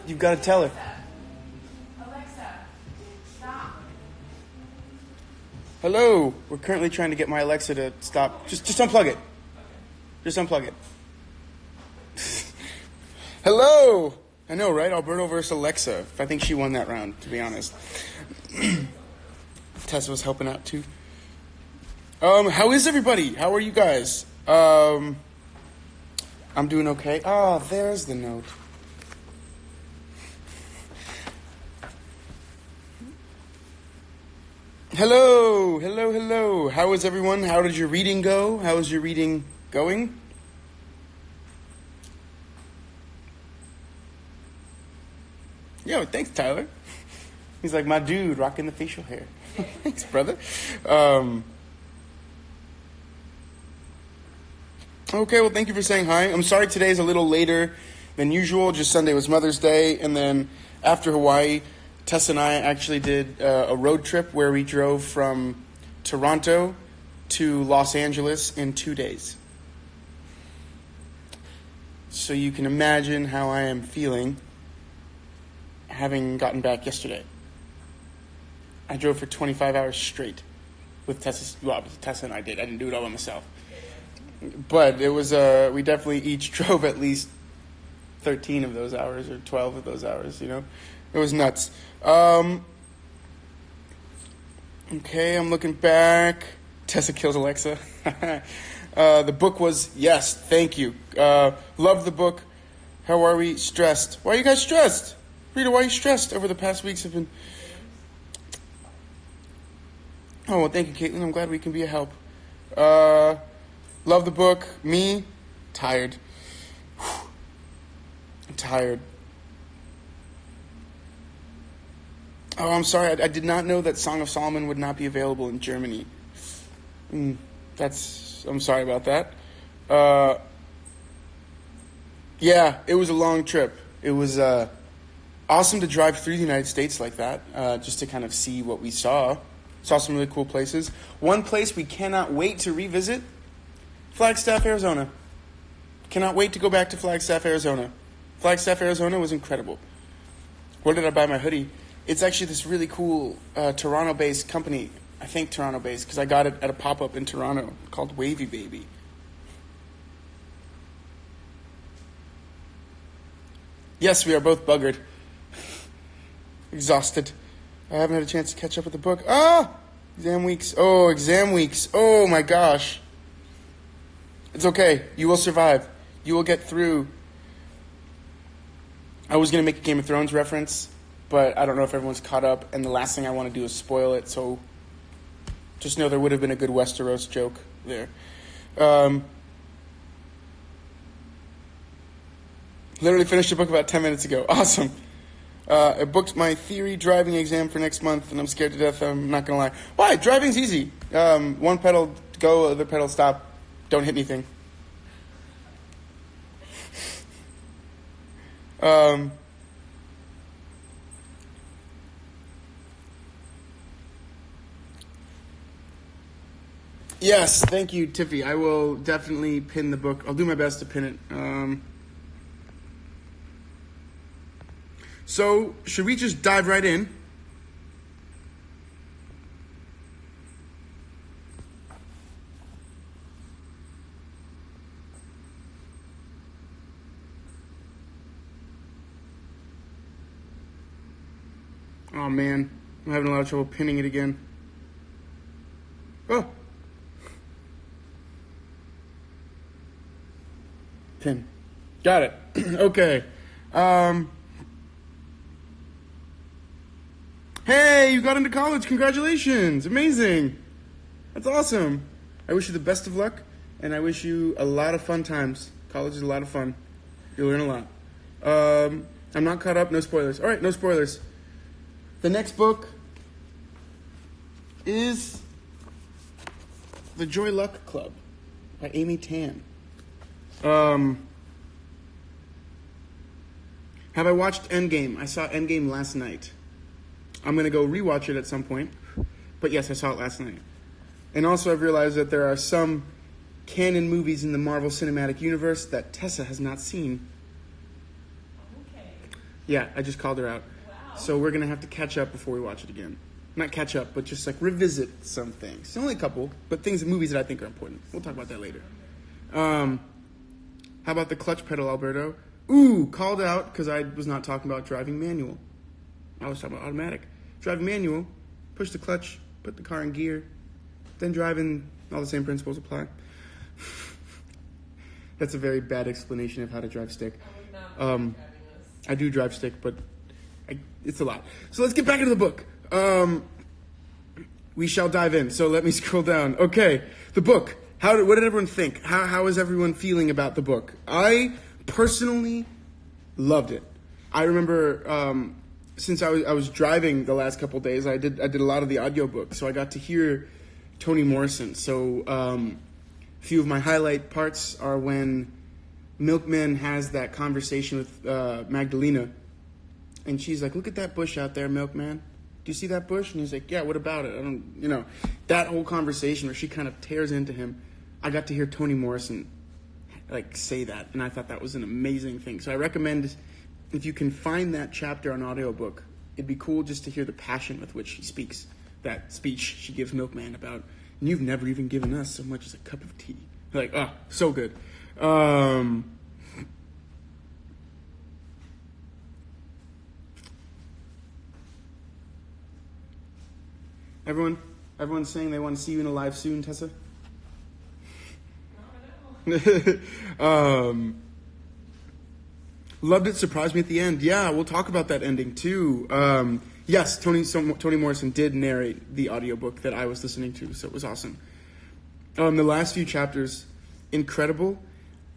You've got to tell her. Alexa, stop. Hello. We're currently trying to get my Alexa to stop. Just unplug it. Just unplug it. Hello. I know, right? Alberto versus Alexa. I think she won that round, to be honest. Tessa was helping out too. How is everybody? How are you guys? I'm doing okay. Oh, there's the note. Hello, hello, hello. How is everyone? How did your reading go? How is your reading going? Yo, thanks, Tyler. He's like, my dude, rocking the facial hair. Thanks, brother. Okay, well, thank you for saying hi. I'm sorry today's a little later than usual. Just Sunday was Mother's Day, and then after Hawaii, Tess and I actually did a road trip where we drove from Toronto to Los Angeles in 2 days. So you can imagine how I am feeling having gotten back yesterday. I drove for 25 hours straight with Tessa. Well, Tessa and I did. I didn't do it all by myself. But it was, we definitely each drove at least 13 of those hours or 12 of those hours, you know. It was nuts. Okay, I'm looking back. Tessa kills Alexa. The book was, yes, thank you. Loved the book. How are we? Stressed. Why are you guys stressed? Rita, why are you stressed? Over the past weeks have been... Oh, well, thank you, Caitlin. I'm glad we can be a help. Love the book. Me? Tired. I'm tired. Oh, I'm sorry. I did not know that Song of Solomon would not be available in Germany. I'm sorry about that. Yeah, it was a long trip. It was awesome to drive through the United States like that, just to kind of see what we saw. Saw some really cool places. One place we cannot wait to revisit, Flagstaff, Arizona. Cannot wait to go back to Flagstaff, Arizona. Flagstaff, Arizona was incredible. Where did I buy my hoodie? It's actually this really cool Toronto-based company. I think Toronto-based, because I got it at a pop-up in Toronto called Wavy Baby. Yes, we are both buggered. Exhausted. I haven't had a chance to catch up with the book. Exam weeks. Oh, exam weeks. Oh, my gosh. It's okay. You will survive. You will get through. I was going to make a Game of Thrones reference, but I don't know if everyone's caught up, and the last thing I want to do is spoil it, so just know there would have been a good Westeros joke there. Literally finished the book about 10 minutes ago. Awesome. I booked my theory driving exam for next month, and I'm scared to death. I'm not going to lie. Why? Driving's easy. One pedal go, other pedal stop. Don't hit anything. Yes, thank you, Tiffy. I will definitely pin the book. I'll do my best to pin it. So, should we just dive right in? Oh man, I'm having a lot of trouble pinning it again. Oh! Pin. Got it. Okay. Hey, you got into college. Congratulations. Amazing. That's awesome. I wish you the best of luck, and I wish you a lot of fun times. College is a lot of fun. You'll learn a lot. I'm not caught up. No spoilers. All right, no spoilers. The next book is The Joy Luck Club by Amy Tan. Have I watched Endgame? I saw Endgame last night. I'm going to go rewatch it at some point. But yes, I saw it last night. And also I've realized that there are some canon movies in the Marvel Cinematic Universe that Tessa has not seen. Okay. Yeah, I just called her out. Wow. So we're going to have to catch up before we watch it again. Not catch up, but just like revisit some things. It's only a couple, but movies that I think are important. We'll talk about that later. How about the clutch pedal, Alberto? Ooh, called out because I was not talking about driving manual. I was talking about automatic. Driving manual, push the clutch, put the car in gear, then driving, all the same principles apply. That's a very bad explanation of how to drive stick. I do drive stick, but it's a lot. So let's get back into the book. We shall dive in. So let me scroll down. Okay, the book. What did everyone think? How is everyone feeling about the book? I personally loved it. I remember since I was driving the last couple days, I did a lot of the audiobook, so I got to hear Toni Morrison. So a few of my highlight parts are when Milkman has that conversation with Magdalena, and she's like, "Look at that bush out there, Milkman. Do you see that bush?" And he's like, "Yeah, what about it?" I don't, that whole conversation where she kind of tears into him. I got to hear Toni Morrison say that, and I thought that was an amazing thing. So I recommend, if you can find that chapter on audiobook, it'd be cool just to hear the passion with which she speaks. That speech she gives Milkman about, "And you've never even given us so much as a cup of tea." So good. Everyone's saying they want to see you in a live soon, Tessa? Loved it, surprised me at the end. Yeah, we'll talk about that ending too. Yes, Toni Morrison did narrate the audiobook that I was listening to, so it was awesome. The last few chapters, incredible.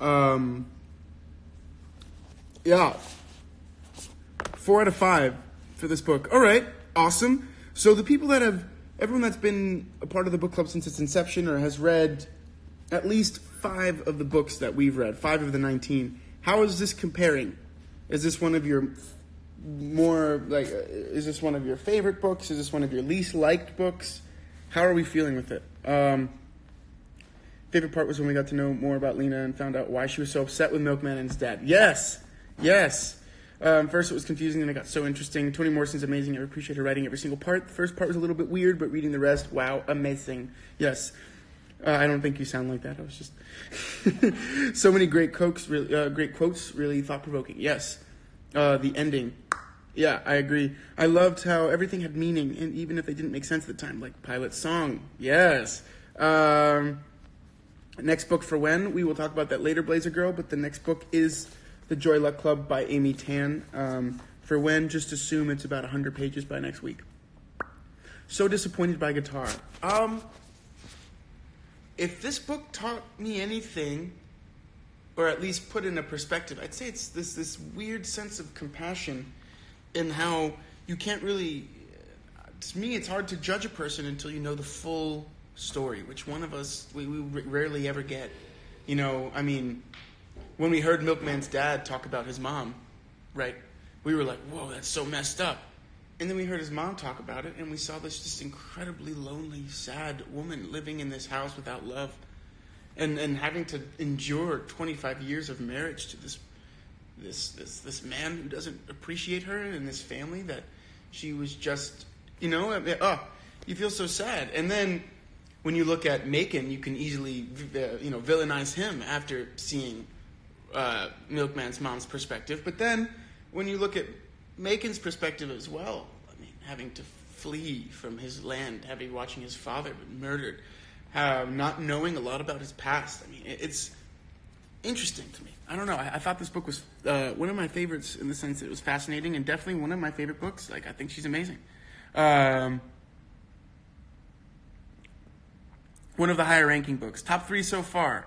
Yeah, 4 out of 5 for this book. All right, awesome. So everyone that's been a part of the book club since its inception or has read at least 5 of the books that we've read, 5 of the 19, how is this comparing? Is this one of your is this one of your favorite books? Is this one of your least liked books? How are we feeling with it? Favorite part was when we got to know more about Lena and found out why she was so upset with Milkman and his dad. Yes. First it was confusing, then it got so interesting. Toni Morrison's amazing. I appreciate her writing every single part. The first part was a little bit weird, but reading the rest, wow, amazing. Yes. I don't think you sound like that. I was just so many great quotes, really thought-provoking. Yes. The ending. Yeah, I agree. I loved how everything had meaning, and even if they didn't make sense at the time, like Pilot's song. Yes. Next book for when? We will talk about that later, Blazer Girl, but the next book is The Joy Luck Club by Amy Tan. For when, just assume it's about 100 pages by next week. So disappointed by guitar. If this book taught me anything, or at least put in a perspective, I'd say it's this weird sense of compassion in how you can't really... To me, it's hard to judge a person until you know the full story, which one of us, we rarely ever get. When we heard Milkman's dad talk about his mom, right, we were like, whoa, that's so messed up. And then we heard his mom talk about it, and we saw this just incredibly lonely, sad woman living in this house without love, and having to endure 25 years of marriage to this man who doesn't appreciate her, and this family that she was just, you feel so sad. And then when you look at Macon, you can easily, villainize him after seeing Milkman's mom's perspective. But then when you look at Macon's perspective as well, having to flee from his land, watching his father murdered, not knowing a lot about his past. It's interesting to me. I don't know. I thought this book was one of my favorites in the sense that it was fascinating, and definitely one of my favorite books. I think she's amazing. One of the higher ranking books. Top 3 so far.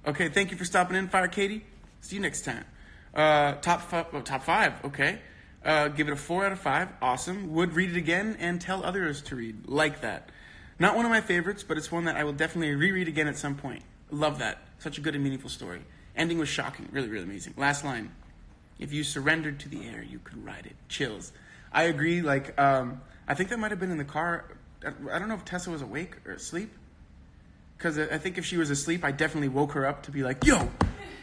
Okay, thank you for stopping in, Fire Katie. See you next time. Top 5, okay. Give it a 4 out of 5. Awesome. Would read it again and tell others to read. Like that. Not one of my favorites, but it's one that I will definitely reread again at some point. Love that. Such a good and meaningful story. Ending was shocking. Really, really amazing. Last line. If you surrendered to the air, you could ride it. Chills. I agree. I think that might have been in the car. I don't know if Tessa was awake or asleep. Because I think if she was asleep, I definitely woke her up to be like, yo,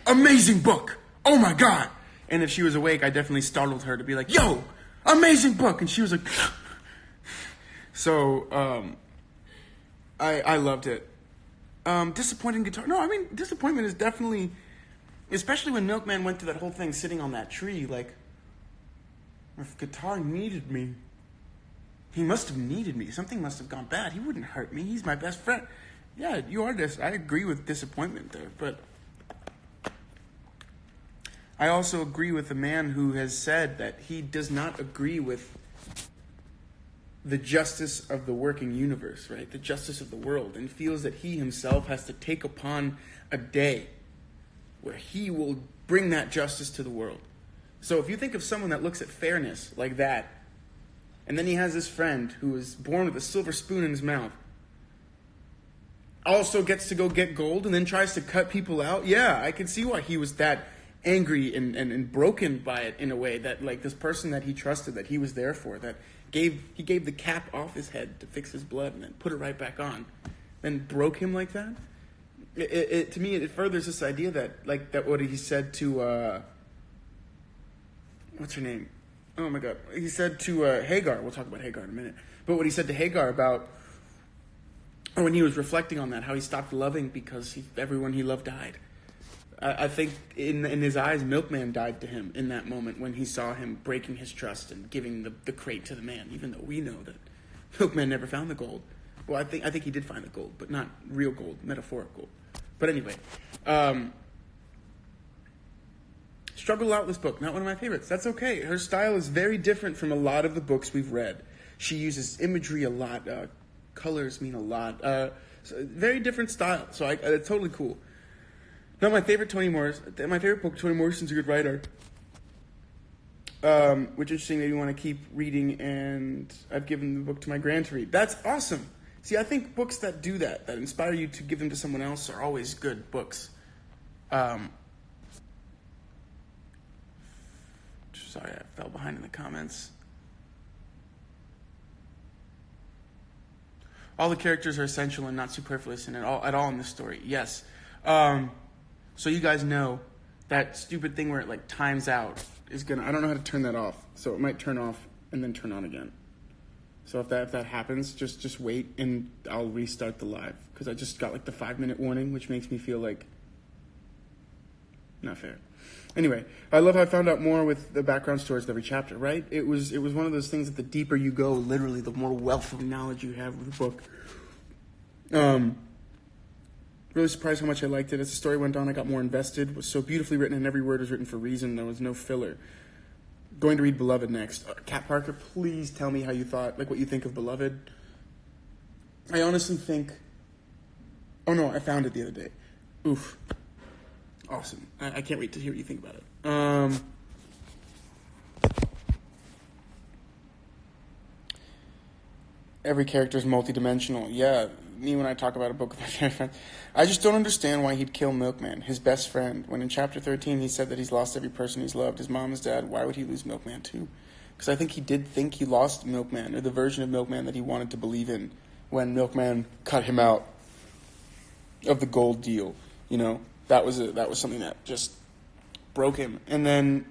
amazing book. Oh my God. And if she was awake, I definitely startled her to be like, yo, amazing book. And she was like, so I loved it. Disappointing guitar. No, I mean, disappointment is definitely, especially when Milkman went through that whole thing sitting on that tree, like, if guitar needed me, he must have needed me. Something must have gone bad. He wouldn't hurt me. He's my best friend. Yeah, you are this. I agree with disappointment there, but I also agree with the man who has said that he does not agree with the justice of the working universe, right? The justice of the world, and feels that he himself has to take upon a day where he will bring that justice to the world. So if you think of someone that looks at fairness like that, and then he has this friend who is born with a silver spoon in his mouth, also gets to go get gold and then tries to cut people out, yeah, I can see why he was that angry and broken by it in a way, that like this person that he trusted, that he was there for, that he gave the cap off his head to fix his blood and then put it right back on, then broke him like that. To me, it furthers this idea that, like, that what he said to, what's her name? Oh my God. He said to Hagar, we'll talk about Hagar in a minute, but what he said to Hagar about, or when he was reflecting on that, how he stopped loving because everyone he loved died. I think in his eyes, Milkman died to him in that moment when he saw him breaking his trust and giving the crate to the man, even though we know that Milkman never found the gold. Well, I think he did find the gold, but not real gold, metaphoric gold. But anyway, struggled out this book, not one of my favorites. That's okay. Her style is very different from a lot of the books we've read. She uses imagery a lot. Colors mean a lot. So very different style. So it's totally cool. Not my favorite my favorite book, Toni Morrison's a good writer. Which is interesting that you want to keep reading, and I've given the book to my grand to read. That's awesome. See, I think books that do that inspire you to give them to someone else, are always good books. Sorry, I fell behind in the comments. All the characters are essential and not superfluous at all in this story. Yes. So you guys know that stupid thing where it like times out is gonna. I don't know how to turn that off, so it might turn off and then turn on again. So if that happens, just wait and I'll restart the live, because I just got like the 5-minute warning, which makes me feel like not fair. Anyway, I love how I found out more with the background stories of every chapter, right? It was one of those things that the deeper you go, literally, the more wealth of knowledge you have with the book. Really surprised how much I liked it. As the story went on, I got more invested. It was so beautifully written, and every word was written for a reason. There was no filler. Going to read Beloved next. Kat Parker, please tell me how you thought, like what you think of Beloved. I honestly think... Oh no, I found it the other day. Oof. Awesome. I can't wait to hear what you think about it. Every character is multidimensional. Yeah, me when I talk about a book with my favorite friend. I just don't understand why he'd kill Milkman, his best friend, when in chapter 13 he said that he's lost every person he's loved, his mom, his dad. Why would he lose Milkman too? Because I think he did think he lost Milkman, or the version of Milkman that he wanted to believe in, when Milkman cut him out of the gold deal. You know, that was something that just broke him. And then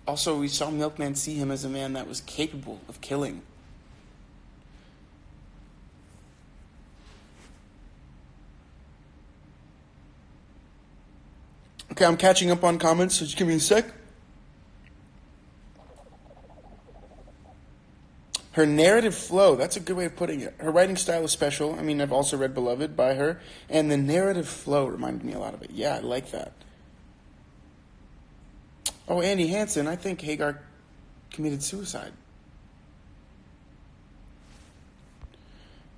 also we saw Milkman see him as a man that was capable of killing. Okay, I'm catching up on comments, so just give me a sec. Her narrative flow, that's a good way of putting it. Her writing style is special. I mean, I've also read Beloved by her, and the narrative flow reminded me a lot of it. Yeah, I like that. Oh, Andy Hansen, I think Hagar committed suicide.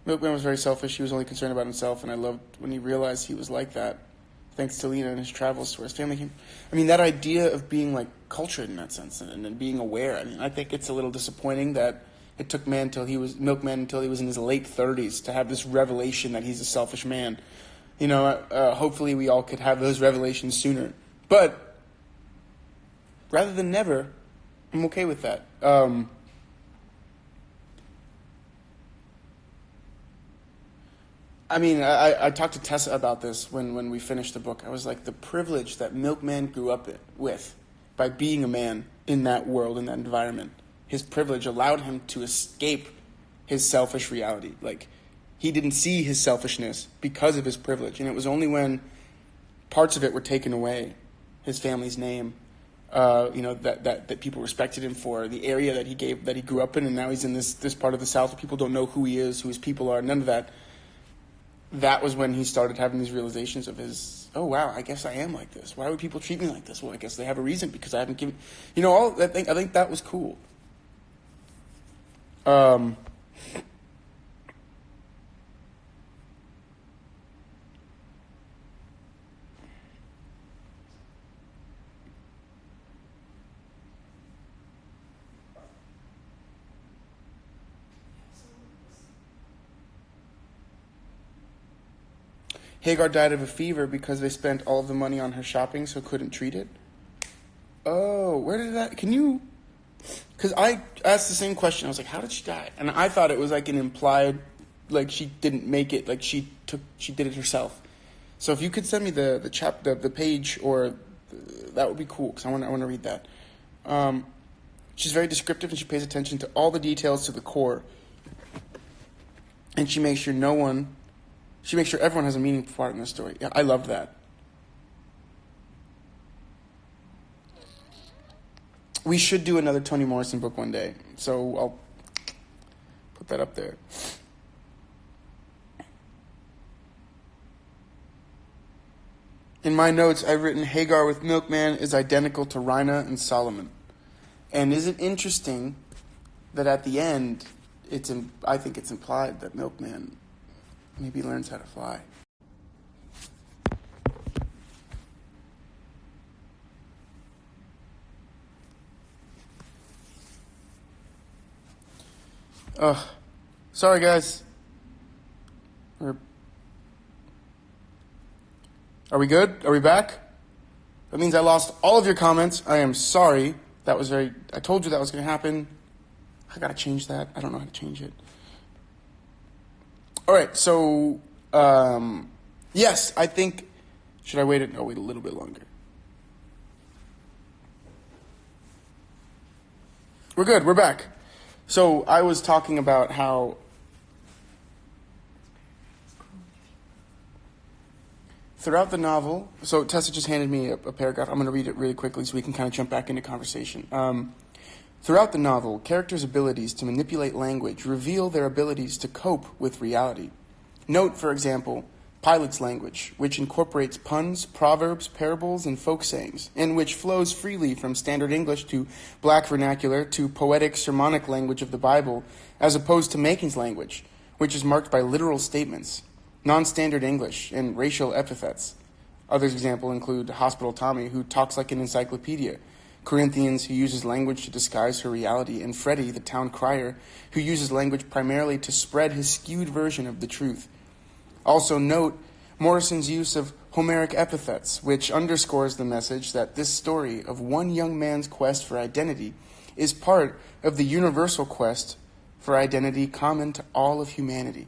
Milkman was very selfish. He was only concerned about himself, and I loved when he realized he was like that, thanks to Lena and his travels to his family. I mean, that idea of being, like, cultured in that sense and being aware. I mean, I think it's a little disappointing that it took Milkman until he was in his late 30s to have this revelation that he's a selfish man. You know, hopefully we all could have those revelations sooner. But rather than never, I'm okay with that. I mean, I talked to Tessa about this when we finished the book. I was like, the privilege that Milkman grew up with by being a man in that world, in that environment, his privilege allowed him to escape his selfish reality. Like, he didn't see his selfishness because of his privilege. And it was only when parts of it were taken away, his family's name, that people respected him for, the area that he grew up in, and now he's in this part of the South where people don't know who he is, who his people are, none of that. That was when he started having these realizations of oh wow, I guess I am like this. Why would people treat me like this? Well, I guess they have a reason, because I haven't given, all that thing. I think that was cool. Hagar died of a fever because they spent all of the money on her shopping, so couldn't treat it. Oh, where did that? Can you? Because I asked the same question. I was like, how did she die? And I thought it was like an implied, like she didn't make it, like she did it herself. So if you could send me the page, or that would be cool, because I want to read that. She's very descriptive, and she pays attention to all the details to the core, and she makes sure everyone has a meaningful part in this story. Yeah, I love that. We should do another Toni Morrison book one day, so I'll put that up there. In my notes, I've written Hagar with Milkman is identical to Rhina and Solomon. And is it interesting that at the end, I think it's implied that Milkman maybe learns how to fly. Sorry guys. Are we good? Are we back? That means I lost all of your comments. I am sorry. I told you that was going to happen. I got to change that. I don't know how to change it. All right, so, yes, I think, should I wait? Wait a little bit longer. We're good. We're back. So I was talking about how throughout the novel, so Tessa just handed me a paragraph. I'm going to read it really quickly so we can kind of jump back into conversation. Throughout the novel, characters' abilities to manipulate language reveal their abilities to cope with reality. Note, for example, Pilot's language, which incorporates puns, proverbs, parables, and folk sayings, and which flows freely from standard English to black vernacular to poetic, sermonic language of the Bible, as opposed to Macon's language, which is marked by literal statements, non-standard English, and racial epithets. Other examples include Hospital Tommy, who talks like an encyclopedia, Corinthians, who uses language to disguise her reality, and Freddie, the town crier, who uses language primarily to spread his skewed version of the truth. Also note Morrison's use of Homeric epithets, which underscores the message that this story of one young man's quest for identity is part of the universal quest for identity common to all of humanity.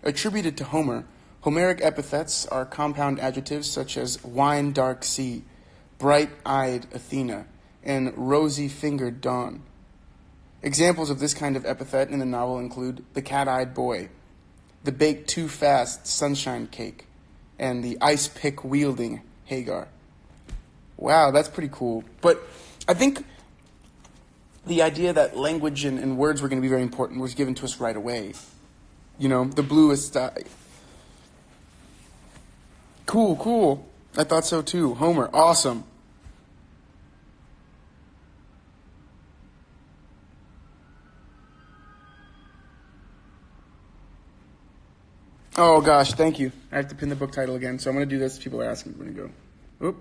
Attributed to Homer, Homeric epithets are compound adjectives such as wine-dark sea, bright-eyed Athena, and rosy-fingered dawn. Examples of this kind of epithet in the novel include the cat-eyed boy, the baked-too-fast sunshine cake, and the ice-pick-wielding Hagar. Wow, that's pretty cool. But I think the idea that language and words were going to be very important was given to us right away. The bluest eye. Cool. I thought so too. Homer, awesome. Oh gosh, thank you. I have to pin the book title again, so I'm going to do this. People are asking. I'm going to go. Oop.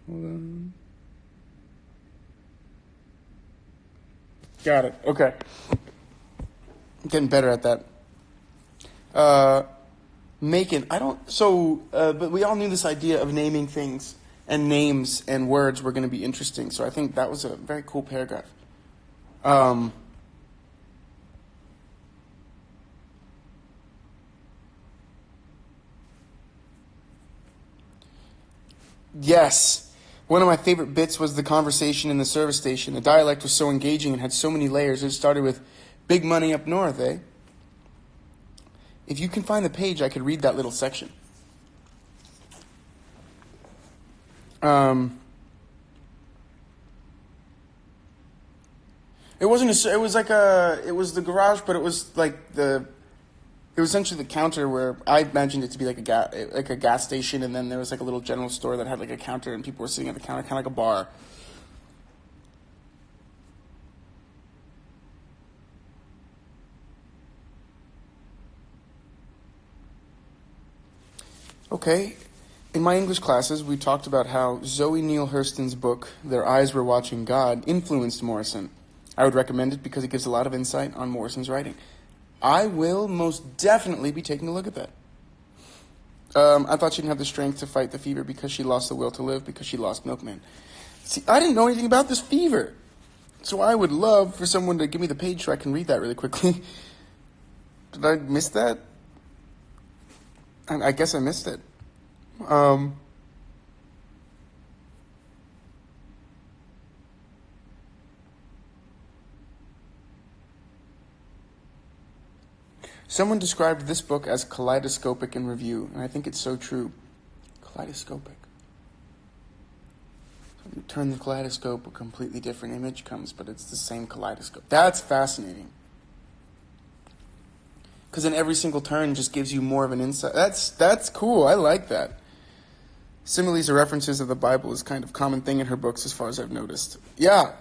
Hold on. Got it. Okay. I'm getting better at that. Macon. I don't. So, but we all knew this idea of naming things and names and words were going to be interesting. So I think that was a very cool paragraph. Yes. One of my favorite bits was the conversation in the service station. The dialect was so engaging and had so many layers. It started with big money up north, eh? If you can find the page, I could read that little section. It wasn't it was like it was the garage, but it was like it was essentially the counter where I imagined it to be like a gas station, and then there was like a little general store that had like a counter, and people were sitting at the counter, kind of like a bar. Okay, in my English classes, we talked about how Zoe Neale Hurston's book, Their Eyes Were Watching God, influenced Morrison. I would recommend it because it gives a lot of insight on Morrison's writing. I will most definitely be taking a look at that. I thought she didn't have the strength to fight the fever because she lost the will to live, because she lost Milkman. See, I didn't know anything about this fever. So I would love for someone to give me the page so I can read that really quickly. Did I miss that? I guess I missed it. Someone described this book as kaleidoscopic in review, and I think it's so true. Kaleidoscopic. So you turn the kaleidoscope, a completely different image comes, but it's the same kaleidoscope. That's fascinating. Because then every single turn just gives you more of an insight. That's cool. I like that. Similes or references of the Bible is kind of a common thing in her books as far as I've noticed. Yeah.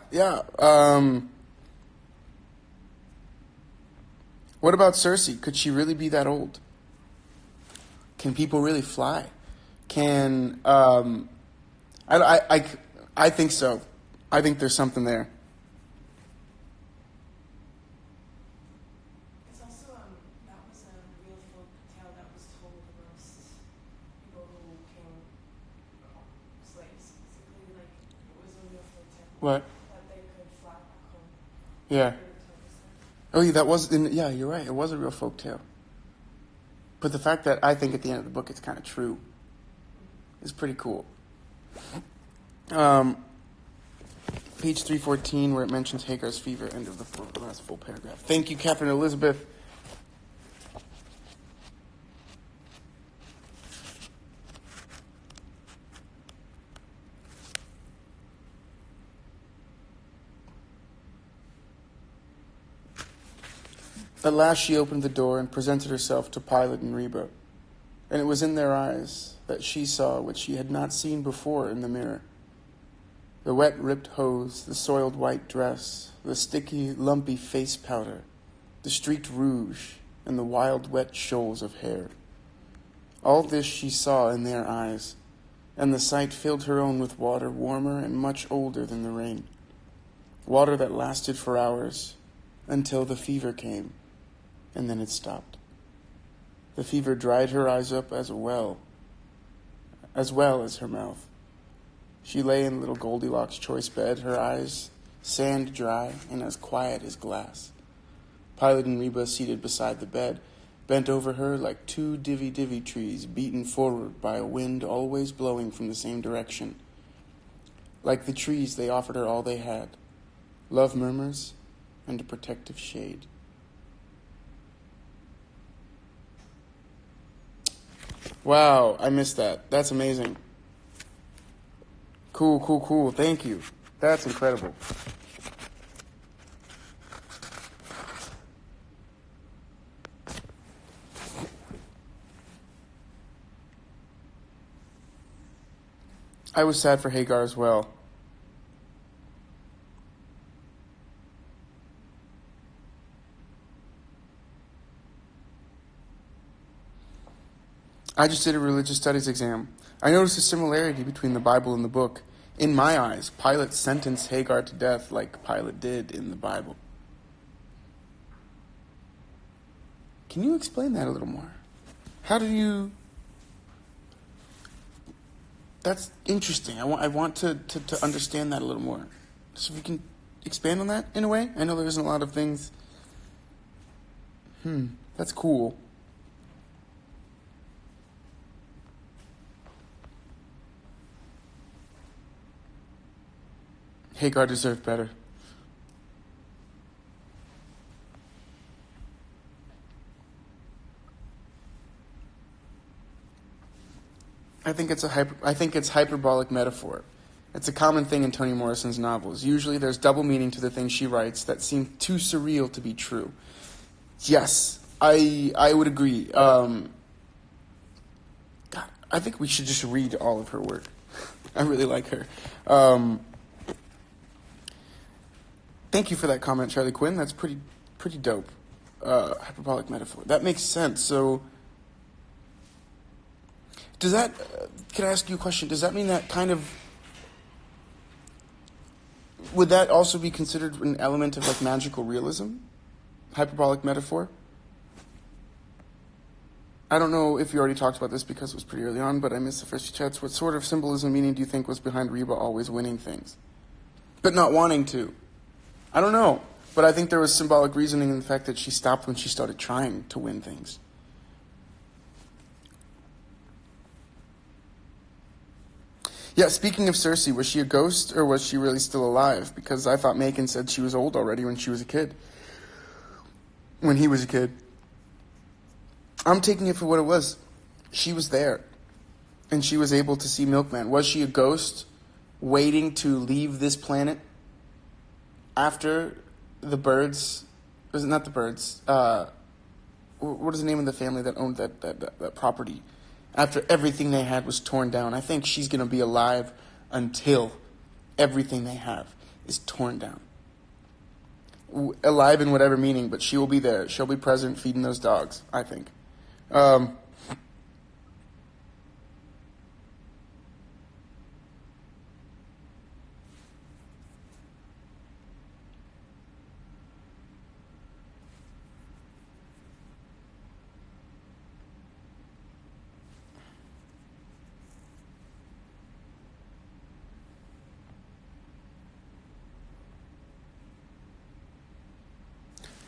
What about Circe? Could she really be that old? Can people really fly? Can I think so. I think there's something there. It's also that was a real folk tale that was told amongst people who came slaves. Basically, like it was a real folk tale. What? That they could fly back home. Yeah. Oh, yeah, that was yeah, you're right. It was a real folk tale. But the fact that I think at the end of the book it's kind of true is pretty cool. Page 314, where it mentions Hagar's fever, end of the last full paragraph. Thank you, Catherine Elizabeth. At last she opened the door and presented herself to Pilate and Reba, and it was in their eyes that she saw what she had not seen before in the mirror. The wet, ripped hose, the soiled white dress, the sticky, lumpy face powder, the streaked rouge, and the wild, wet shoals of hair. All this she saw in their eyes, and the sight filled her own with water warmer and much older than the rain. Water that lasted for hours, until the fever came, and then it stopped. The fever dried her eyes up as well as her mouth. She lay in little Goldilocks' choice bed, her eyes sand dry and as quiet as glass. Pilate and Reba, seated beside the bed, bent over her like two divvy-divvy trees beaten forward by a wind always blowing from the same direction. Like the trees, they offered her all they had, love murmurs and a protective shade. Wow, I missed that. That's amazing. Cool. Thank you. That's incredible. I was sad for Hagar as well. I just did a religious studies exam. I noticed a similarity between the Bible and the book. In my eyes, Pilate sentenced Hagar to death like Pilate did in the Bible. Can you explain that a little more? How do you... That's interesting. I want to understand that a little more. So if we can expand on that in a way. I know there isn't a lot of things. That's cool. Hagar deserved better. I think it's hyperbolic metaphor. It's a common thing in Toni Morrison's novels. Usually there's double meaning to the things she writes that seem too surreal to be true. Yes, I would agree. God, I think we should just read all of her work. I really like her. Thank you for that comment, Charlie Quinn. That's pretty dope. Hyperbolic metaphor. That makes sense. So, does that? Can I ask you a question? Does that mean that kind of? Would that also be considered an element of like magical realism? Hyperbolic metaphor? I don't know if you already talked about this because it was pretty early on, but I missed the first few chats. What sort of symbolism meaning do you think was behind Reba always winning things? But not wanting to? I don't know. But I think there was symbolic reasoning in the fact that she stopped when she started trying to win things. Yeah, speaking of Cersei, was she a ghost or was she really still alive? Because I thought Macon said she was old already when she was a kid. When he was a kid. I'm taking it for what it was. She was there. And she was able to see Milkman. Was she a ghost waiting to leave this planet after the birds? Was it not the birds? What is the name of the family that owned that property? After everything they had was torn down. I think she's going to be alive until everything they have is torn down. Alive in whatever meaning, but she will be there. She'll be present feeding those dogs, I think.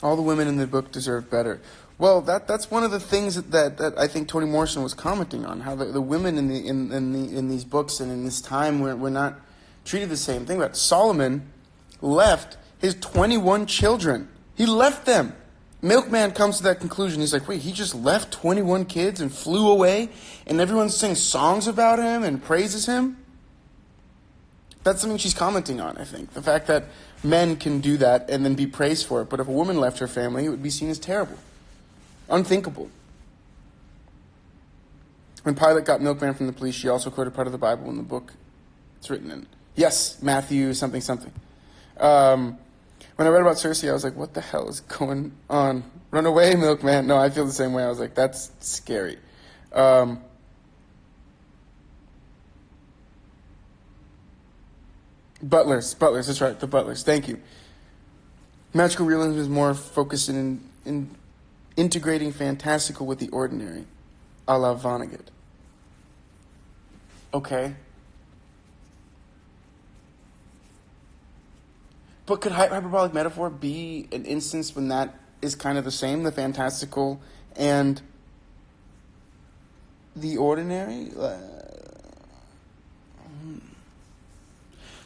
All the women in the book deserve better. Well, that's one of the things that I think Toni Morrison was commenting on, how the women in these books and in this time were not treated the same. Think about it. Solomon left his 21 children. He left them. Milkman comes to that conclusion. He's like, wait, he just left 21 kids and flew away, and everyone sings songs about him and praises him? That's something she's commenting on, I think. The fact that men can do that and then be praised for it. But if a woman left her family, it would be seen as terrible. Unthinkable. When Pilate got Milkman from the police, she also quoted part of the Bible in the book it's written in. Yes, Matthew something. When I read about Cersei, I was like, what the hell is going on? Run away, Milkman. No, I feel the same way. I was like, that's scary. Butlers, that's right, the Butlers. Thank you. Magical realism is more focused in integrating fantastical with the ordinary, a la Vonnegut. Okay. But could hyperbolic metaphor be an instance when that is kind of the same, the fantastical and the ordinary?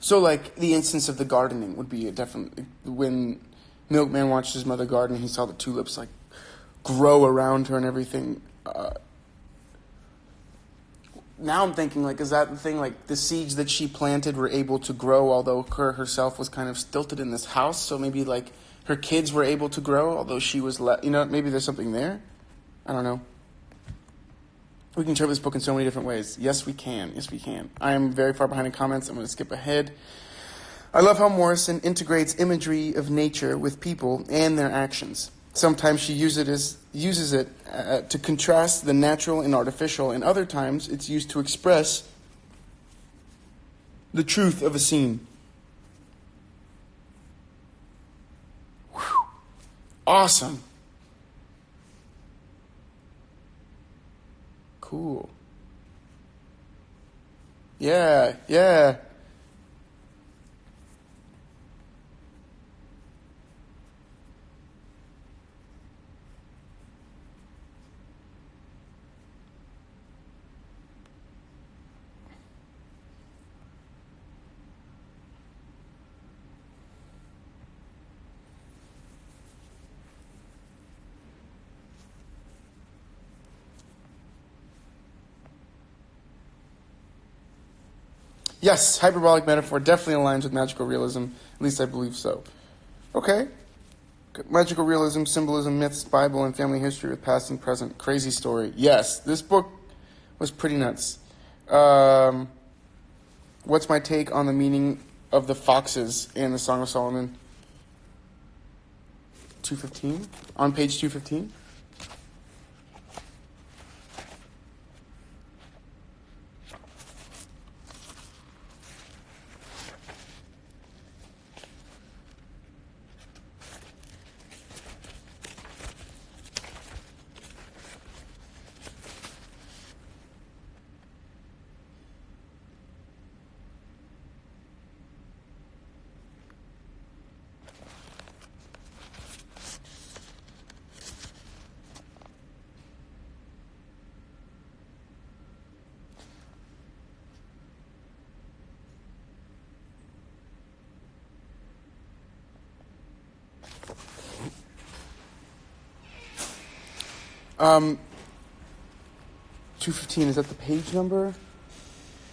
So, like, the instance of the gardening would be a definite... When Milkman watched his mother garden, he saw the tulips, like, grow around her and everything. Now I'm thinking, like, is that the thing? Like, the seeds that she planted were able to grow, although her herself was kind of stilted in this house. So maybe, like, her kids were able to grow, although she was... maybe there's something there? I don't know. We can interpret this book in so many different ways. Yes, we can. Yes, we can. I am very far behind in comments. I'm going to skip ahead. I love how Morrison integrates imagery of nature with people and their actions. Sometimes she uses it to contrast the natural and artificial, and other times it's used to express the truth of a scene. Whew. Awesome. Cool. Yeah, yeah. Yes, hyperbolic metaphor definitely aligns with magical realism. At least I believe so. Okay. Magical realism, symbolism, myths, Bible, and family history with past and present. Crazy story. Yes, this book was pretty nuts. What's my take on the meaning of the foxes in the Song of Solomon? 215? On page 215? Um, 215, is that the page number?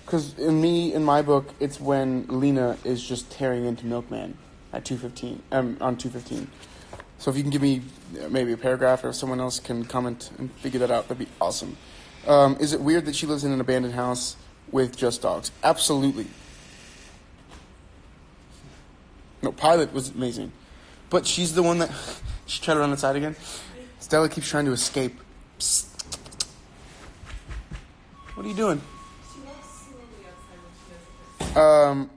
Because in my book, it's when Lena is just tearing into Milkman at 215, on 215. So if you can give me maybe a paragraph, or if someone else can comment and figure that out, that'd be awesome. Is it weird that she lives in an abandoned house with just dogs? Absolutely. No, Pilot was amazing. But she's the one that... She tried to run outside again. Stella keeps trying to escape. Psst. What are you doing? She walks slowly outside when she does it.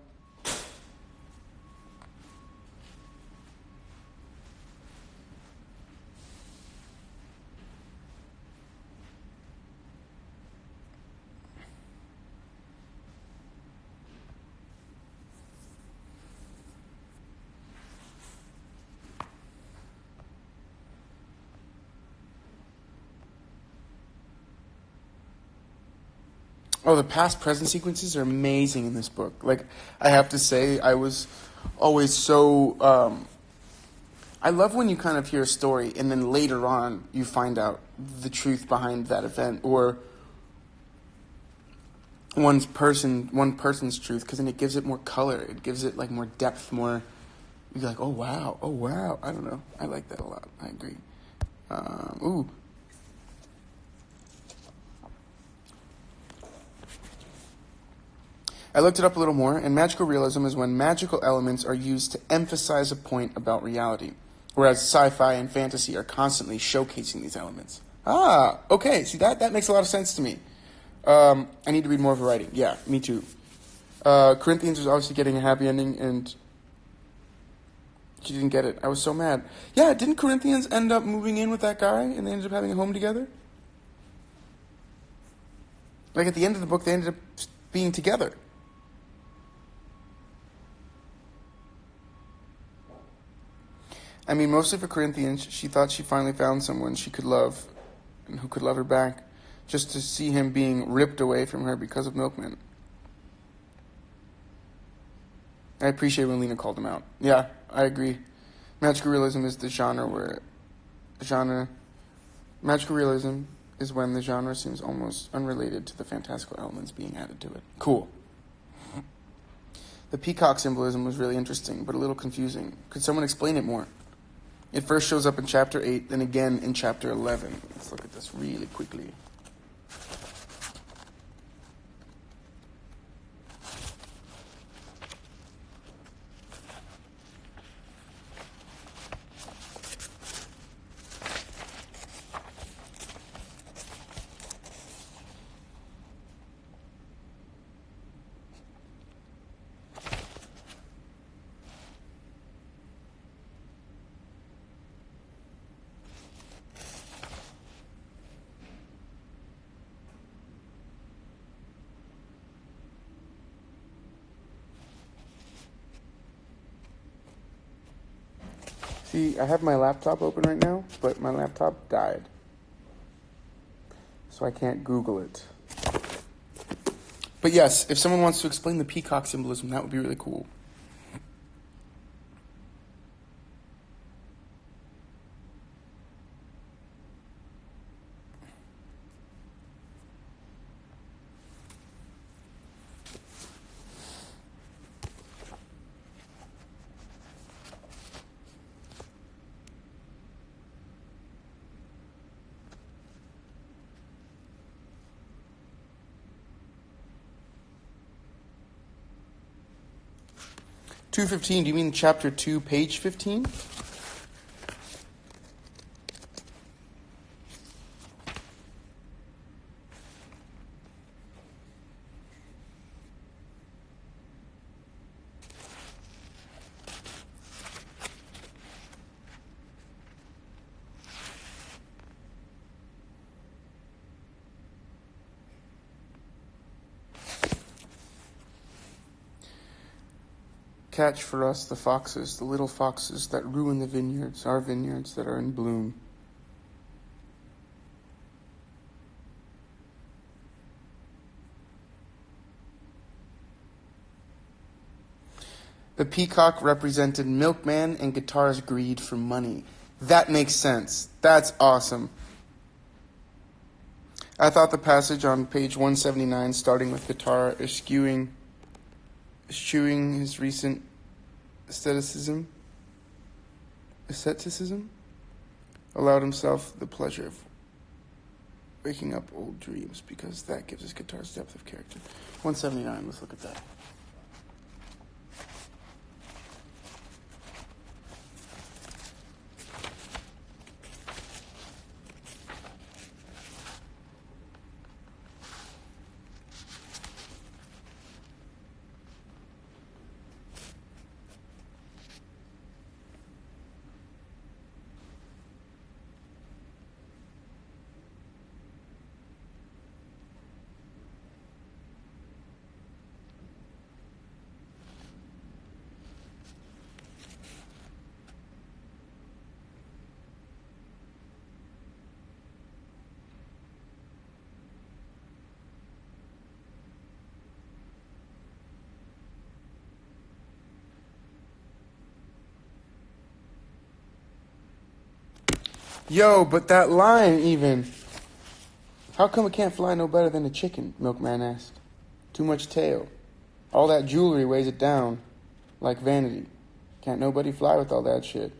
Oh, the past-present sequences are amazing in this book. Like, I have to say, I was always so... I love when you kind of hear a story and then later on you find out the truth behind that event, or one person's truth, because then it gives it more color. It gives it, like, more depth, more... You're like, oh, wow. I don't know. I like that a lot. I agree. Ooh. I looked it up a little more, and magical realism is when magical elements are used to emphasize a point about reality, whereas sci-fi and fantasy are constantly showcasing these elements. Ah, okay. See, that makes a lot of sense to me. I need to read more of her writing. Yeah, me too. Corinthians was obviously getting a happy ending, and she didn't get it. I was so mad. Yeah, didn't Corinthians end up moving in with that guy, and they ended up having a home together? Like, at the end of the book, they ended up being together. I mean, mostly for Corinthians, she thought she finally found someone she could love and who could love her back, just to see him being ripped away from her because of Milkman. I appreciate when Lena called him out. Yeah, I agree. Magical realism is the genre where... Magical realism is when the genre seems almost unrelated to the fantastical elements being added to it. Cool. The peacock symbolism was really interesting, but a little confusing. Could someone explain it more? It first shows up in Chapter 8, then again in Chapter 11. Let's look at this really quickly. See, I have my laptop open right now, but my laptop died. So I can't Google it. But yes, if someone wants to explain the peacock symbolism, that would be really cool. $2.15, do you mean chapter 2, page 15? Catch for us the foxes, the little foxes that ruin the vineyards, our vineyards that are in bloom. The peacock represented milkman and guitar's greed for money. That makes sense. That's awesome. I thought the passage on page 179, starting with guitar, eschewing his recent asceticism, allowed himself the pleasure of waking up old dreams, because that gives his guitar's depth of character. 179, let's look at that. Yo, but that line even. How come it can't fly no better than a chicken? Milkman asked. Too much tail. All that jewelry weighs it down, like vanity. Can't nobody fly with all that shit.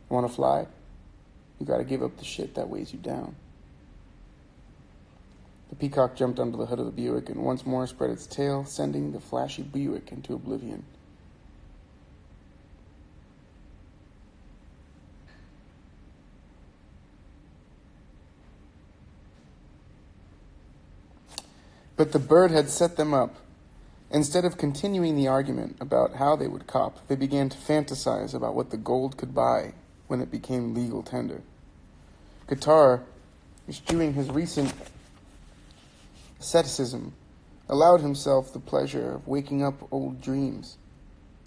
Want to fly? You gotta give up the shit that weighs you down. The peacock jumped under the hood of the Buick and once more spread its tail, sending the flashy Buick into oblivion. But the bird had set them up. Instead of continuing the argument about how they would cop, they began to fantasize about what the gold could buy when it became legal tender. Guitar, eschewing his recent asceticism, allowed himself the pleasure of waking up old dreams,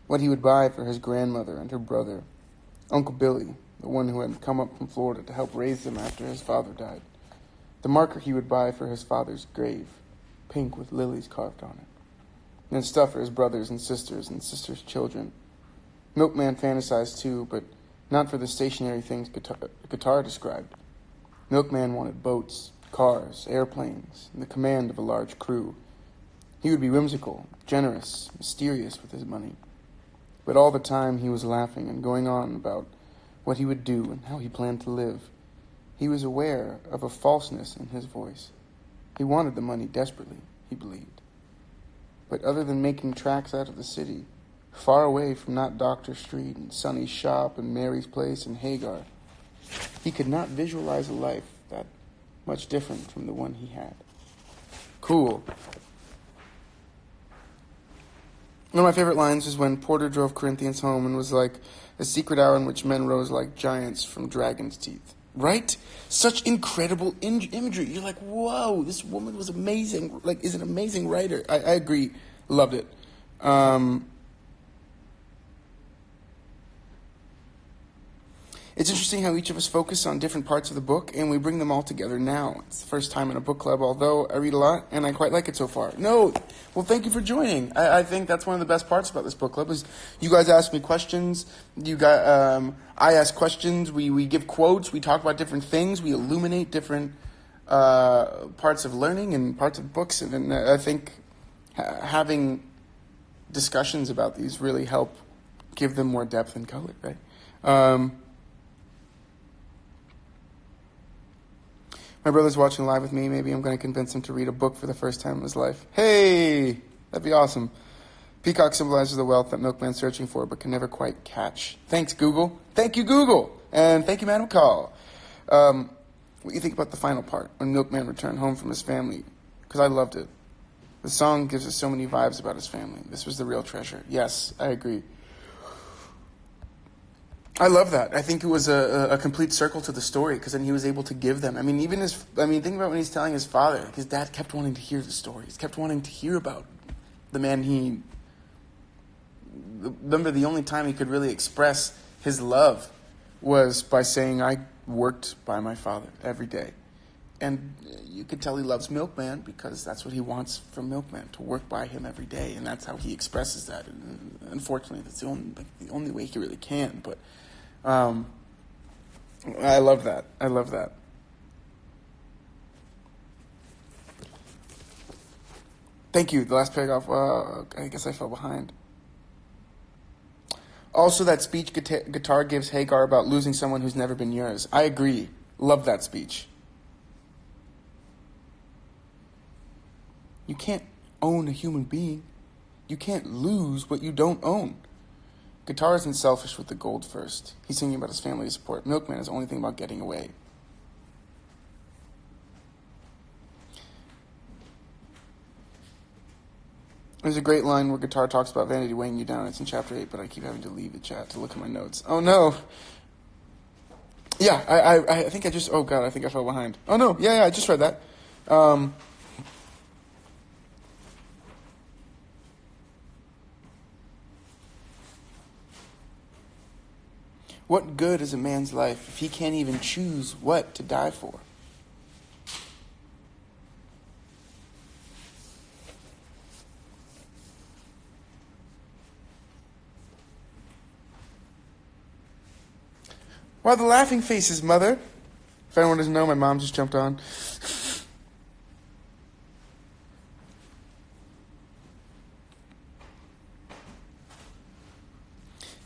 what he would buy for his grandmother and her brother, Uncle Billy, the one who had come up from Florida to help raise them after his father died, the marker he would buy for his father's grave, pink with lilies carved on it, and stuff for his brothers and sisters' children. Milkman fantasized too, but not for the stationary things Guitar described. Milkman wanted boats, cars, airplanes, and the command of a large crew. He would be whimsical, generous, mysterious with his money. But all the time he was laughing and going on about what he would do and how he planned to live. He was aware of a falseness in his voice. He wanted the money desperately, he believed. But other than making tracks out of the city, far away from Not Doctor Street and Sonny's shop and Mary's place and Hagar, he could not visualize a life that much different from the one he had. Cool. One of my favorite lines is when Porter drove Corinthians home and was like, a secret hour in which men rose like giants from dragon's teeth. Right? Such incredible imagery. You're like, whoa, this woman was amazing. Like, is an amazing writer. I agree. Loved it. It's interesting how each of us focus on different parts of the book, and we bring them all together now. It's the first time in a book club, although I read a lot, and I quite like it so far. No, well, thank you for joining. I think that's one of the best parts about this book club is you guys ask me questions. I ask questions. We give quotes. We talk about different things. We illuminate different parts of learning and parts of books, and I think having discussions about these really help give them more depth and color, right? My brother's watching live with me. Maybe I'm going to convince him to read a book for the first time in his life. Hey, that'd be awesome. Peacock symbolizes the wealth that Milkman's searching for but can never quite catch. Thanks, Google. Thank you, Google. And thank you, Madam Call. What do you think about the final part, when Milkman returned home from his family? Because I loved it. The song gives us so many vibes about his family. This was the real treasure. Yes, I agree. I love that. I think it was a complete circle to the story, because then he was able to give them. Think about when he's telling his father. His dad kept wanting to hear the stories, kept wanting to hear about the man remember, the only time he could really express his love was by saying, I worked by my father every day. And you could tell he loves Milkman because that's what he wants from Milkman, to work by him every day. And that's how he expresses that. And unfortunately, that's the only way he really can. But I love that. I love that. Thank you. The last paragraph, I guess I fell behind. Also, that speech Guitar gives Hagar about losing someone who's never been yours. I agree. Love that speech. You can't own a human being. You can't lose what you don't own. Guitar isn't selfish with the gold first. He's thinking about his family support. Milkman is only thinking about getting away. There's a great line where Guitar talks about vanity weighing you down. It's in chapter 8, but I keep having to leave the chat to look at my notes. Oh, no. Yeah, I think I just... Oh, God, I think I fell behind. Oh, no. Yeah, I just read that. What good is a man's life if he can't even choose what to die for? Why are the laughing faces, Mother? If anyone doesn't know, my mom just jumped on.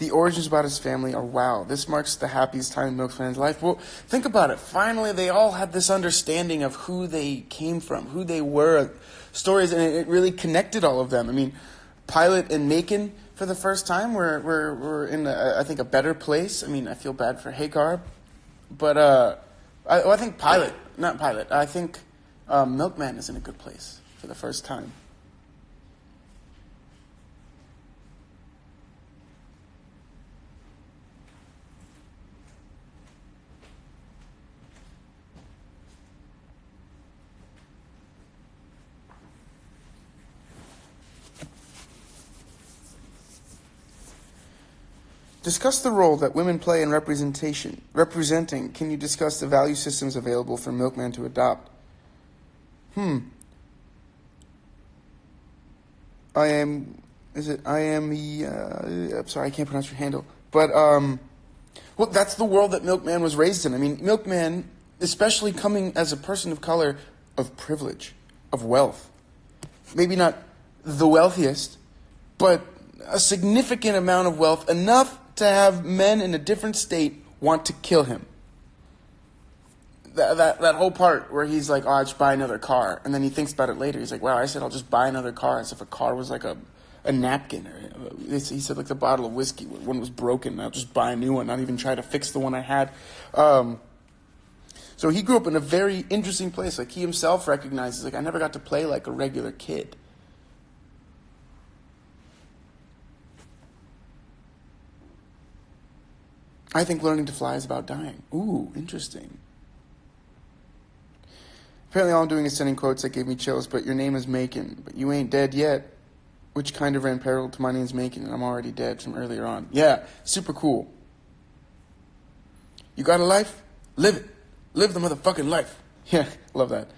The origins about his family are wow. This marks the happiest time in Milkman's life. Well, think about it. Finally, they all had this understanding of who they came from, who they were, stories, and it really connected all of them. Pilot and Macon, for the first time, were in, I think, a better place. I feel bad for Hagar, but I think I think Milkman is in a good place for the first time. Discuss the role that women play in representing. Can you discuss the value systems available for Milkman to adopt? I'm sorry, I can't pronounce your handle. But, well, that's the world that Milkman was raised in. Milkman, especially coming as a person of color, of privilege, of wealth. Maybe not the wealthiest, but a significant amount of wealth, enough to have men in a different state want to kill him. That whole part where he's like, I'll just buy another car. And then he thinks about it later. He's like, wow, I said I'll just buy another car, as if a car was like a napkin. Or he said like the bottle of whiskey. One was broken. I'll just buy a new one, not even try to fix the one I had. So he grew up in a very interesting place. Like he himself recognizes, like, I never got to play like a regular kid. I think learning to fly is about dying. Ooh, interesting. Apparently all I'm doing is sending quotes that gave me chills, but your name is Macon, but you ain't dead yet. Which kind of ran parallel to my name's Macon, and I'm already dead from earlier on. Yeah, super cool. You got a life? Live it. Live the motherfucking life. Yeah, love that.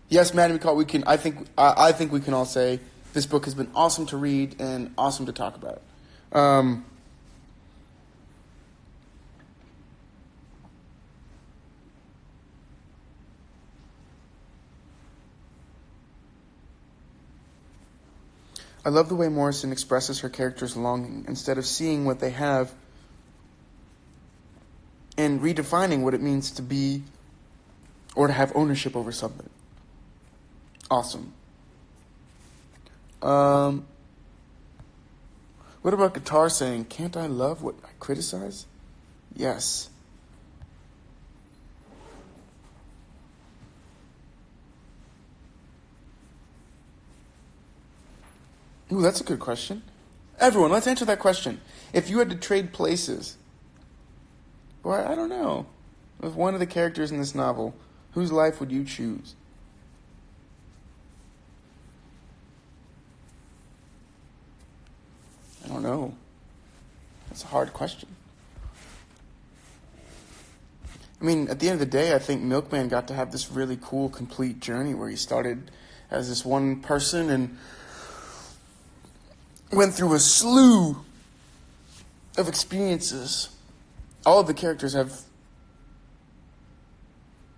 Yes, Maddie McCall, we can. I think we can all say this book has been awesome to read and awesome to talk about. I love the way Morrison expresses her characters' longing instead of seeing what they have and redefining what it means to be or to have ownership over something. Awesome. What about Guitar saying, "Can't I love what I criticize?" Yes. Ooh, that's a good question. Everyone, let's answer that question. If you had to trade places, boy, I don't know, with one of the characters in this novel, whose life would you choose? I don't know. That's a hard question. I mean, at the end of the day, I think Milkman got to have this really cool, complete journey where he started as this one person and went through a slew of experiences. All of the characters have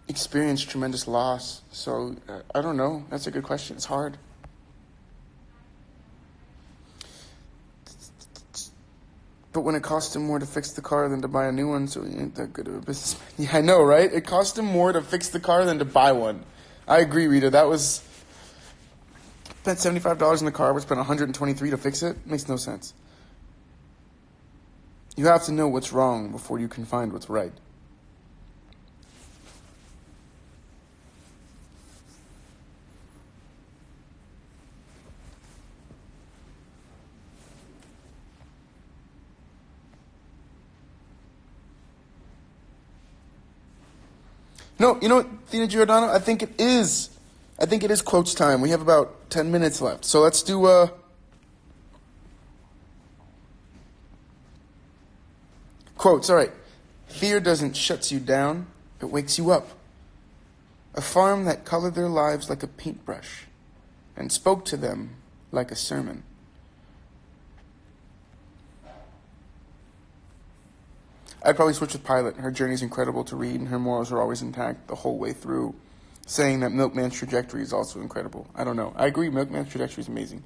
experienced tremendous loss. So, I don't know. That's a good question. It's hard. But when it cost him more to fix the car than to buy a new one, so he ain't that good of a businessman. Yeah, I know, right? It cost him more to fix the car than to buy one. I agree, Rita. That was... Spent $75 in the car, we spent $123 to fix it. Makes no sense. You have to know what's wrong before you can find what's right. No, you know what, Thina Giordano? I think it is quotes time. We have about 10 minutes left. So let's do quotes. All right. Fear doesn't shut you down. It wakes you up. A farm that colored their lives like a paintbrush and spoke to them like a sermon. I'd probably switch with Pilot. Her journey's incredible to read, and her morals are always intact the whole way through. Saying that Milkman's trajectory is also incredible. I don't know. I agree, Milkman's trajectory is amazing.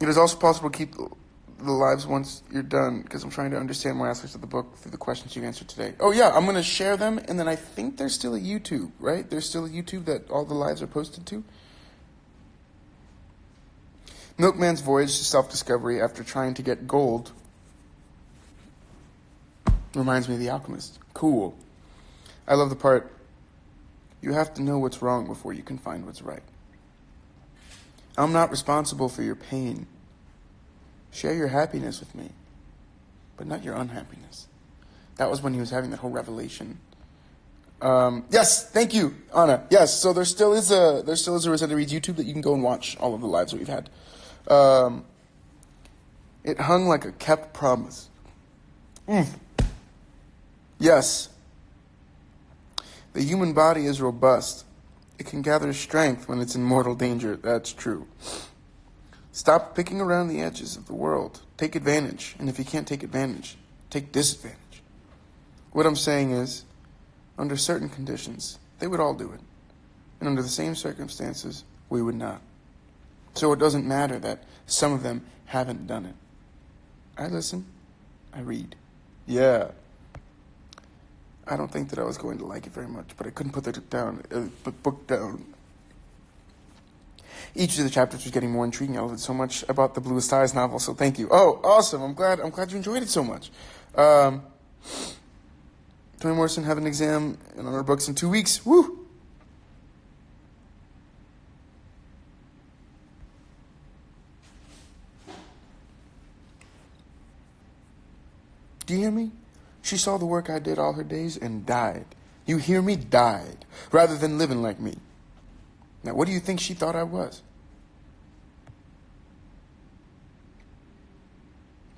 It is also possible to keep the lives once you're done, because I'm trying to understand more aspects of the book through the questions you answered today. Oh, yeah, I'm going to share them, and then I think there's still a YouTube, right? There's still a YouTube that all the lives are posted to. Milkman's voyage to self-discovery after trying to get gold reminds me of The Alchemist. Cool. I love the part, you have to know what's wrong before you can find what's right. I'm not responsible for your pain. Share your happiness with me, but not your unhappiness. That was when he was having that whole revelation. Yes, thank you, Anna. Yes, so there still is a Rosende Reads YouTube that you can go and watch all of the lives that we've had. It hung like a kept promise. Yes. The human body is robust. It can gather strength when it's in mortal danger. That's true. Stop picking around the edges of the world. Take advantage. And if you can't take advantage, take disadvantage. What I'm saying is, under certain conditions, they would all do it. And under the same circumstances, we would not. So it doesn't matter that some of them haven't done it. I listen. I read. Yeah. I don't think that I was going to like it very much, but I couldn't put the book down. Each of the chapters was getting more intriguing. I loved it so much about the Bluest Eyes novel, so thank you. Oh, awesome. I'm glad you enjoyed it so much. Toni Morrison have an exam in our books in 2 weeks. Woo! Do you hear me? She saw the work I did all her days and died. You hear me? Died. Rather than living like me. Now, what do you think she thought I was?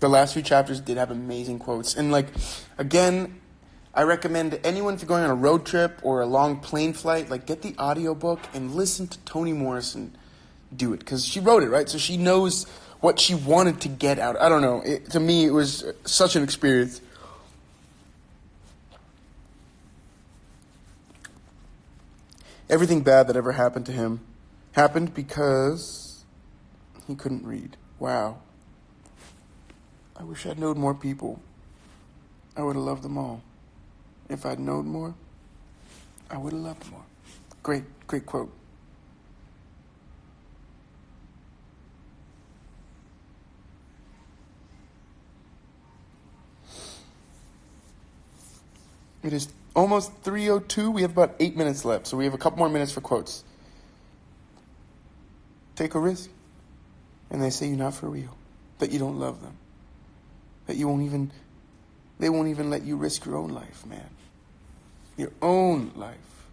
The last few chapters did have amazing quotes. And, like, again, I recommend anyone, if you're going on a road trip or a long plane flight, like, get the audiobook and listen to Toni Morrison do it. Because she wrote it, right? So she knows what she wanted to get out. I don't know. To me, it was such an experience. Everything bad that ever happened to him happened because he couldn't read. Wow. I wish I'd known more people. I would have loved them all. If I'd known more, I would have loved more. Great quote. It is almost 3:02. We have about 8 minutes left, so we have a couple more minutes for quotes. Take a risk, and they say you're not for real, that you don't love them, that they won't even let you risk your own life, man. Your own life,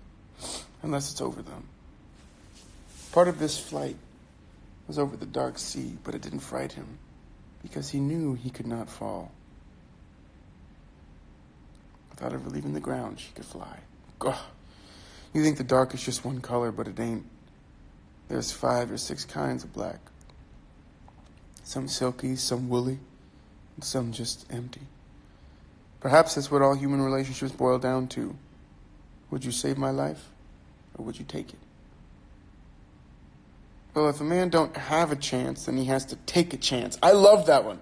unless it's over them. Part of this flight was over the dark sea, but it didn't fright him, because he knew he could not fall. Without ever leaving the ground, she could fly. Ugh. You think the dark is just one color, but it ain't. There's 5 or 6 kinds of black. Some silky, some woolly, and some just empty. Perhaps that's what all human relationships boil down to. Would you save my life, or would you take it? Well, if a man don't have a chance, then he has to take a chance. I love that one.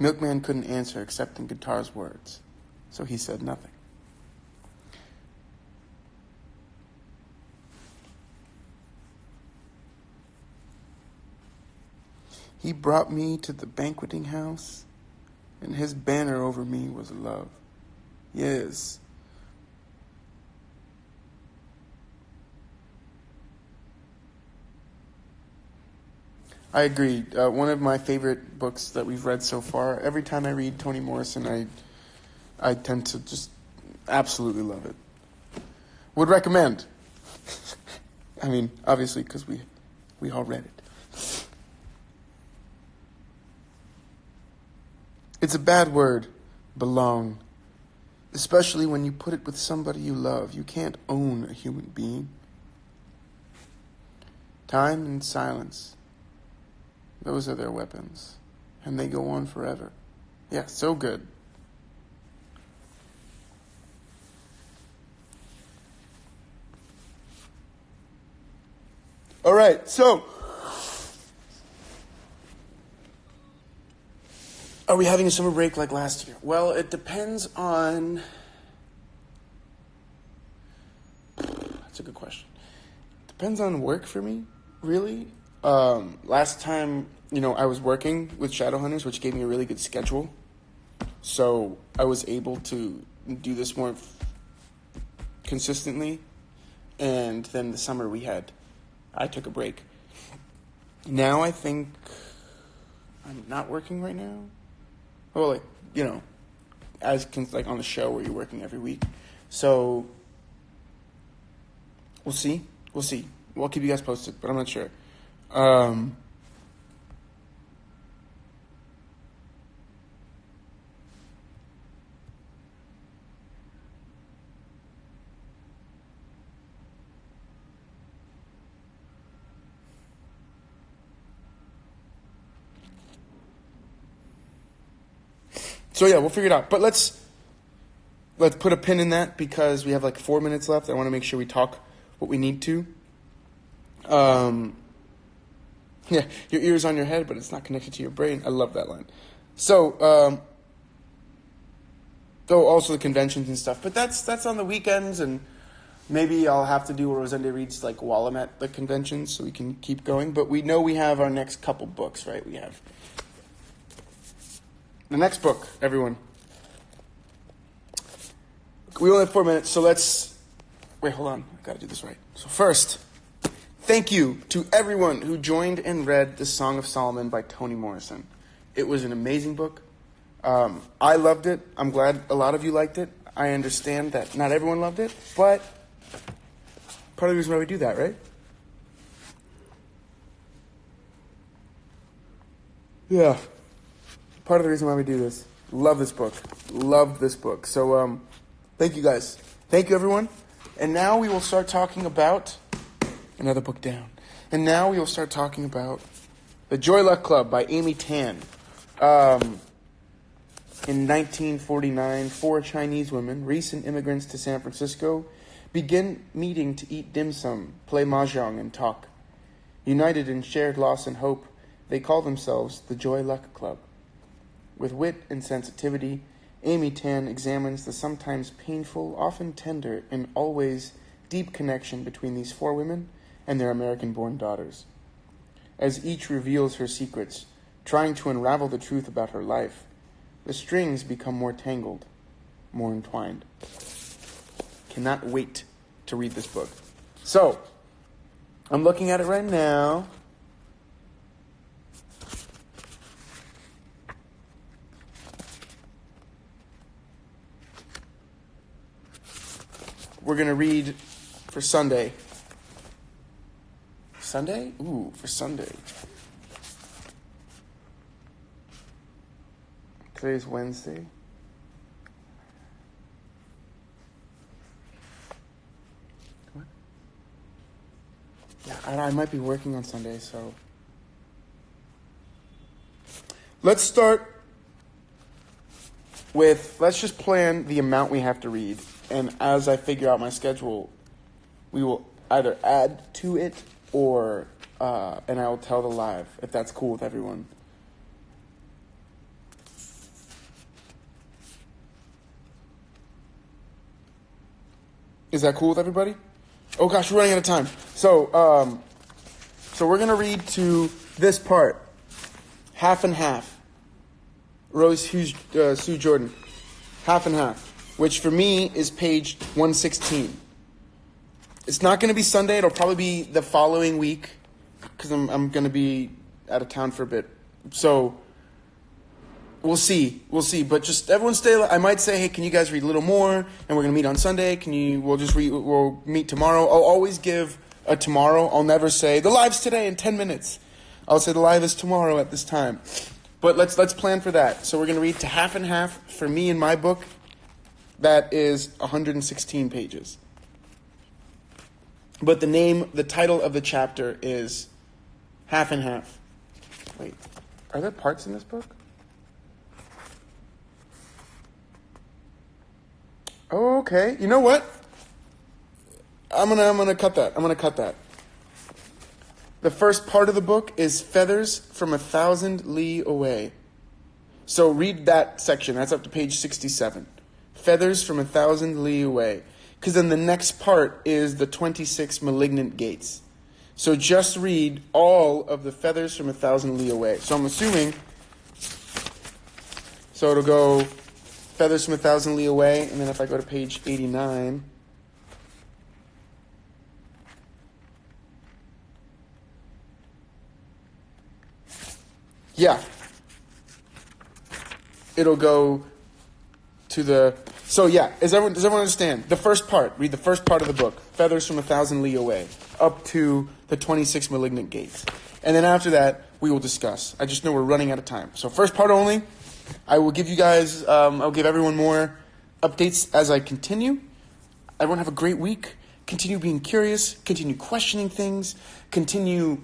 Milkman couldn't answer except in guitar's words, so he said nothing. He brought me to the banqueting house, and his banner over me was love. Yes. I agree. One of my favorite books that we've read so far. Every time I read Toni Morrison, I tend to just absolutely love it. Would recommend. I mean, obviously, because we all read it. It's a bad word, belong. Especially when you put it with somebody you love. You can't own a human being. Time and silence. Those are their weapons. And they go on forever. Yeah, so good. All right, so are we having a summer break like last year? Well, it depends on... That's a good question. Depends on work for me, really. Last time, I was working with Shadowhunters, which gave me a really good schedule. So I was able to do this more consistently. And then the summer I took a break. Now I think I'm not working right now. Well, on the show where you're working every week. So we'll see. We'll keep you guys posted, but I'm not sure. So yeah, we'll figure it out. But let's put a pin in that because we have like 4 minutes left. I want to make sure we talk what we need to. Yeah, your ear's on your head, but it's not connected to your brain. I love that line. So, also the conventions and stuff. But that's on the weekends, and maybe I'll have to do what Rosende reads like while I'm at the conventions so we can keep going. But we know we have our next couple books, right? We have the next book, everyone. We only have 4 minutes, so wait, hold on. I gotta do this right. So first, thank you to everyone who joined and read The Song of Solomon by Toni Morrison. It was an amazing book. I loved it. I'm glad a lot of you liked it. I understand that not everyone loved it, but part of the reason why we do that, right? Yeah. Part of the reason why we do this. Love this book. Love this book. So, thank you guys. Thank you, everyone. And now we will start talking about another book down. And now we will start talking about The Joy Luck Club by Amy Tan. In 1949, 4 Chinese women, recent immigrants to San Francisco, begin meeting to eat dim sum, play mahjong, and talk. United in shared loss and hope, they call themselves the Joy Luck Club. With wit and sensitivity, Amy Tan examines the sometimes painful, often tender, and always deep connection between these 4 women and their American-born daughters. As each reveals her secrets, trying to unravel the truth about her life, the strings become more tangled, more entwined. Cannot wait to read this book. So, I'm looking at it right now. We're going to read for Sunday. Sunday? Ooh, for Sunday. Today's Wednesday. What? Yeah, I might be working on Sunday, so. Let's start with, let's just plan the amount we have to read. And as I figure out my schedule, we will either add to it or, and I will tell the live, if that's cool with everyone. Is that cool with everybody? Oh gosh, we're running out of time. So we're going to read to this part. Half and half. Rose Hughes, Sue Jordan. Half and half. Which for me is page 116. It's not going to be Sunday. It'll probably be the following week because I'm going to be out of town for a bit. So we'll see. But just everyone stay. I might say, hey, can you guys read a little more? And we're going to meet on Sunday. We'll meet tomorrow. I'll always give a tomorrow. I'll never say the live's today in 10 minutes. I'll say the live is tomorrow at this time. But let's plan for that. So we're going to read to half and half for me in my book. That is 116 pages. But the title of the chapter is Half and Half. Wait, are there parts in this book? Oh, okay. You know what? I'm gonna cut that. The first part of the book is Feathers from 1,000 Li Away. So read that section. That's up to page 67. Feathers from 1,000 Li Away. Because then the next part is the 26 Malignant Gates. So just read all of the Feathers from 1,000 Li Away. So I'm assuming, so it'll go Feathers from 1,000 Li Away, and then if I go to page 89, yeah, it'll go to the, so yeah, does everyone understand? The first part, read the first part of the book, Feathers from 1,000 Li Away, up to the 26 Malignant Gates. And then after that, we will discuss. I just know we're running out of time. So first part only, I will give you guys, I'll give everyone more updates as I continue. Everyone have a great week. Continue being curious, continue questioning things, continue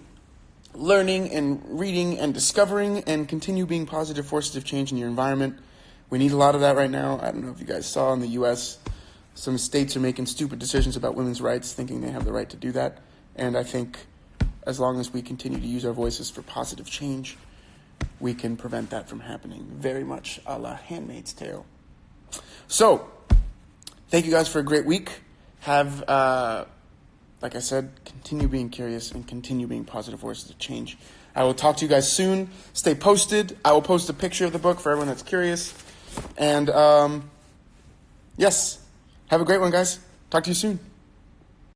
learning and reading and discovering, and continue being positive forces of change in your environment. We need a lot of that right now. I don't know if you guys saw in the U.S., some states are making stupid decisions about women's rights, thinking they have the right to do that. And I think as long as we continue to use our voices for positive change, we can prevent that from happening. Very much a la Handmaid's Tale. So, thank you guys for a great week. Have, like I said, continue being curious and continue being positive forces of change. I will talk to you guys soon. Stay posted. I will post a picture of the book for everyone that's curious. And, yes, have a great one, guys. Talk to you soon.